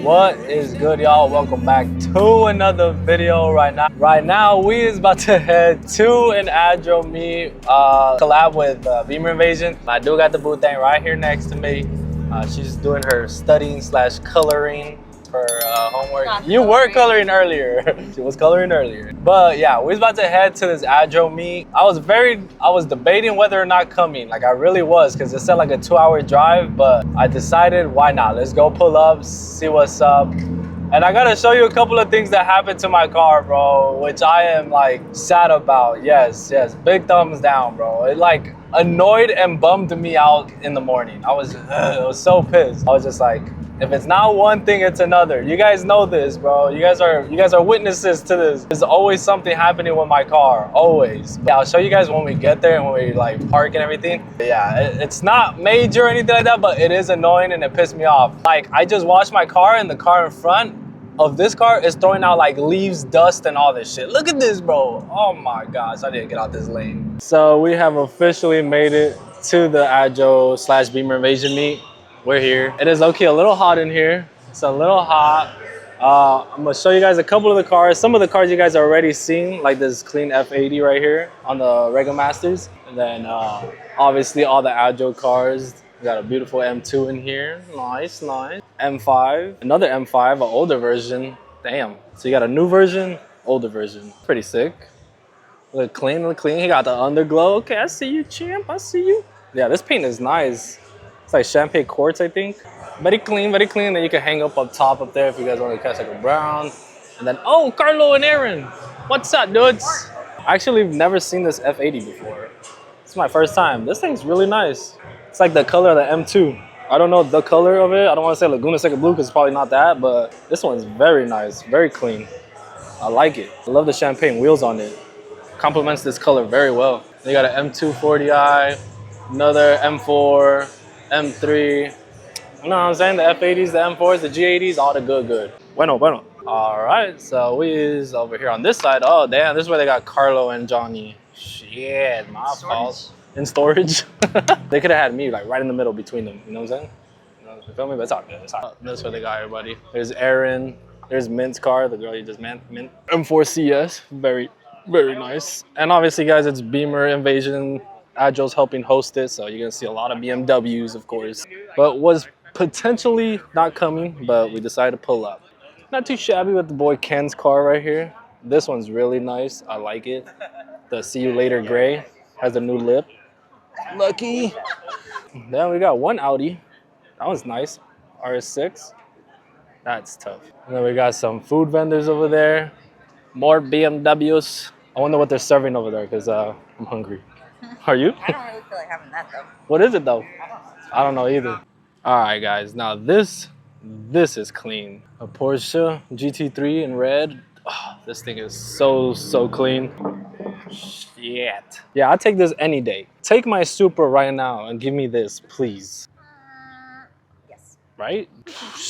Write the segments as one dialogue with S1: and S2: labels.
S1: What is good, y'all? Welcome back to another video right now we is about to head to an Adro meet collab with Bimmer Invasion. I do got the boo thing right here next to me. She's doing her studying slash coloring for homework. You were coloring earlier. She was coloring earlier. But yeah, we're about to head to this Adro meet. I was debating whether or not coming. Like I really was, because it said like a 2-hour drive, but I decided why not? Let's go pull up, see what's up. And I gotta show you a couple of things that happened to my car, bro, which I am like sad about. Yes, big thumbs down, bro. It like annoyed and bummed me out in the morning. I was so pissed. I was just like, if it's not one thing, it's another. You guys know this, bro. You guys are witnesses to this. There's always something happening with my car, always. Yeah, I'll show you guys when we get there and when we like park and everything. Yeah, it's not major or anything like that, but it is annoying and it pissed me off. Like I just washed my car and the car in front of this car is throwing out like leaves, dust, and all this shit. Look at this, bro. Oh my gosh, I didn't get out this lane. So we have officially made it to the Adro / Bimmer Invasion meet. We're here. It is okay, a little hot in here. It's a little hot. I'm gonna show you guys a couple of the cars. Some of the cars you guys are already seen, like this clean F80 right here on the Rego Masters. And then obviously all the Adro cars. We got a beautiful M2 in here. Nice. M5, another M5, an older version. Damn. So you got a new version, older version. Pretty sick. Look clean. He got the underglow. Okay, I see you, champ. I see you. Yeah, this paint is nice. It's like champagne quartz, I think. Very clean. Then you can hang up top up there if you guys want to catch like a brown. And then, oh, Carlo and Aaron. What's up, dudes? I actually have never seen this F80 before. It's my first time. This thing's really nice. It's like the color of the M2. I don't know the color of it. I don't want to say Laguna Seca Blue because it's probably not that, but this one's very nice, very clean. I like it. I love the champagne wheels on it. Complements this color very well. They got an M240i, another M4, M3. You know what I'm saying? The F80s, the M4s, the G80s, all the good. Bueno. All right, so we is over here on this side. Oh, damn, this is where they got Carlo and Johnny. Shit, my fault. In storage. They could have had me like right in the middle between them. You know what I'm saying? You feel me? But it's all good. That's where they got everybody. There's Aaron. There's Mint's car, the girl you just Mint. M4 CS. Very nice. And obviously, guys, it's Bimmer Invasion. Adro's helping host it, so you're gonna see a lot of BMWs, of course. But was potentially not coming, but we decided to pull up. Not too shabby with the boy Ken's car right here. This one's really nice. I like it. The See You Later gray has the new lip. Lucky. Then we got one Audi. That one's nice. RS6. That's tough. And then we got some food vendors over there. More BMWs. I wonder what they're serving over there because I'm hungry. Are you?
S2: I don't really feel like having that though.
S1: What is it though? I don't know either. All right, guys. Now this is clean. A Porsche GT3 in red. Oh, this thing is so clean. Shit. Yeah, I'll take this any day. Take my Supra right now and give me this, please.
S2: Yes.
S1: Right?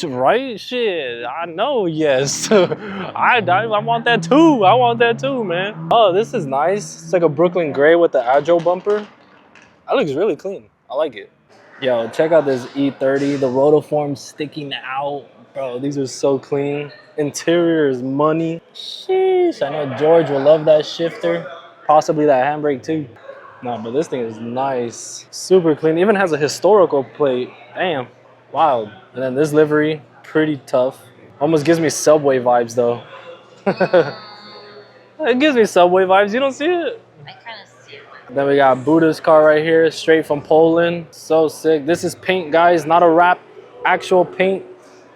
S1: Right? Shit. I know, yes. I want that too. I want that too, man. Oh, this is nice. It's like a Brooklyn gray with the Adro bumper. That looks really clean. I like it. Yo, check out this E30. The rotoform sticking out. Bro, these are so clean. Interior is money. Sheesh. I know George will love that shifter. Possibly that handbrake too. No, but this thing is nice. Super clean. Even has a historical plate. Damn. Wild. And then this livery, pretty tough. Almost gives me Subway vibes though. It gives me Subway vibes. You don't see it?
S2: I kind of see it.
S1: Then we got Buddha's car right here, straight from Poland. So sick. This is paint, guys, not a wrap. Actual paint.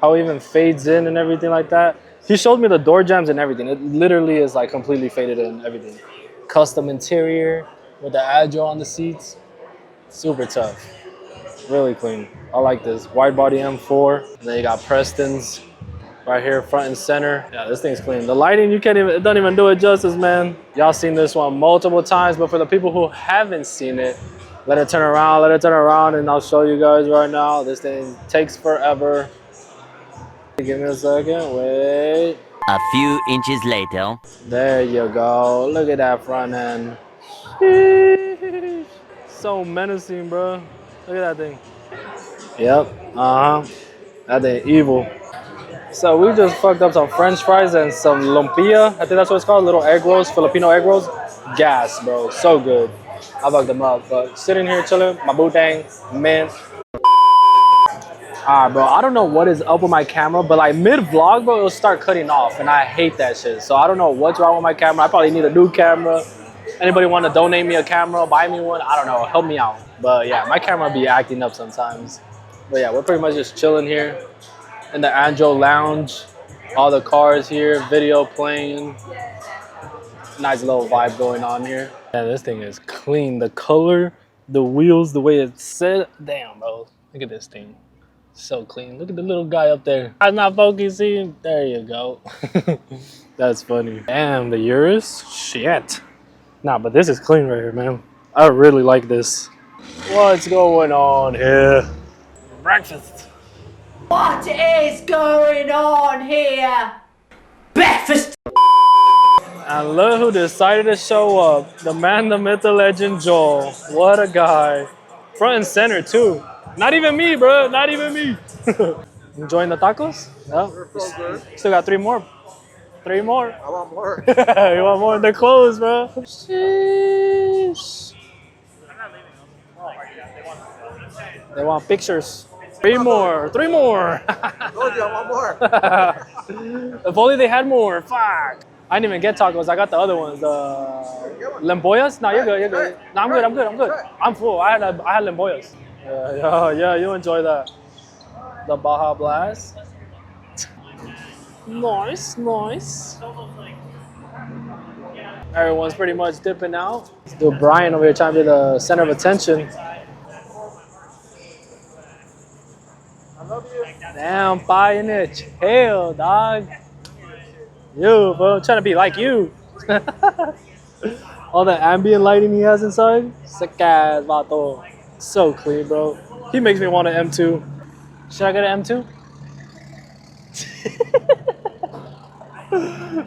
S1: How it even fades in and everything like that. He showed me the door jambs and everything. It literally is like completely faded in and everything. Custom interior with the Adro on the seats. Super tough. Really clean. I like this. Wide body M4. And then you got Preston's right here, front and center. Yeah, this thing's clean. The lighting, it doesn't even do it justice, man. Y'all seen this one multiple times, but for the people who haven't seen it, let it turn around, and I'll show you guys right now. This thing takes forever. Give me a second, wait.
S3: A few inches later.
S1: There you go. Look at that front end. Sheesh. So menacing, bro. Look at that thing. Yep. That thing evil. So we just fucked up some French fries and some lumpia. I think that's what it's called. Little egg rolls, Filipino egg rolls. Gas, bro. So good. I fucked them up. But sitting here chilling, my bootang, mint. Alright, bro. I don't know what is up with my camera, but like mid-vlog, bro, it'll start cutting off. And I hate that shit. So I don't know what's wrong with my camera. I probably need a new camera. Anybody want to donate me a camera, buy me one? I don't know. Help me out. But yeah, my camera be acting up sometimes. But yeah, we're pretty much just chilling here in the Adro lounge. All the cars here, video playing. Nice little vibe going on here. Yeah, this thing is clean. The color, the wheels, the way it's set. Damn, bro. Look at this thing. So clean. Look at the little guy up there. I'm not focusing. There you go. That's funny. Damn, the Urus. Shit. Nah, but this is clean right here, man. I really like this. What's going on here? Breakfast.
S4: What is going on here? Breakfast!
S1: And look who decided to show up. The man, the myth, the legend, Joel. What a guy. Front and center, too. Not even me, bro. Not even me. Enjoying the tacos? Yeah. Still got 3 more. 3 more.
S5: I want more.
S1: You want more? They're closed, bro. Sheesh. They want pictures. 3 more. 3 more.
S5: I told you I want more.
S1: If only they had more. Fuck. I didn't even get tacos. I got the other ones. The lemboyas? No, you're good. You're good. No, I'm good. I'm good. I'm good. I'm full. I had lemboyas. Yeah. You enjoy that. The Baja Blast. Nice, nice. Everyone's pretty much dipping out. Let's do Brian over here trying to be the center of attention.
S5: I love you.
S1: Damn, buying it. Chill, dog. You, bro. I'm trying to be like you. All the ambient lighting he has inside. Sick ass, vato. So clean, bro. He makes me want an M2. Should I get an M2?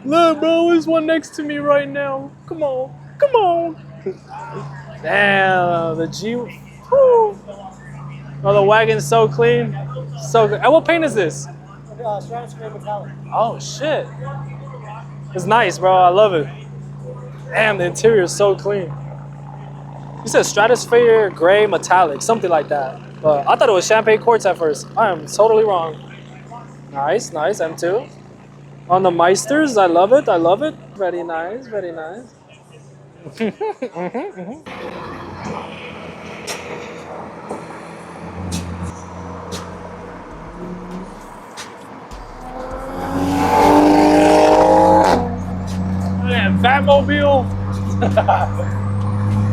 S1: Look, bro, there's one next to me right now. Come on, come on. Damn, the G. Woo. Oh, the wagon's so clean. So good. And what paint is this? Oh, shit. It's nice, bro. I love it. Damn, the interior is so clean. You said stratosphere, gray, metallic, something like that. But I thought it was champagne quartz at first. I am totally wrong. Nice, nice, M2. On the Meisters, I love it, I love it. Very nice, very nice. Batmobile.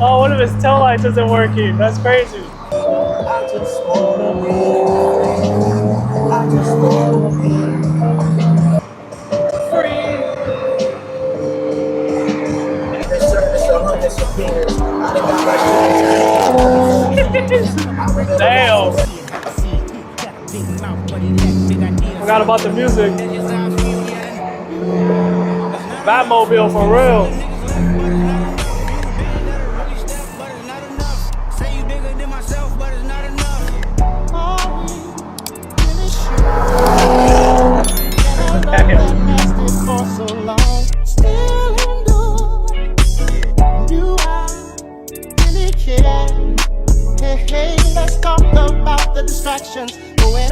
S1: Oh, one of his tail lights isn't working. That's crazy.
S5: I just wanna be. I just wanna be free. The surface of her disappears.
S1: Damn. Forgot about the music. Batmobile for real.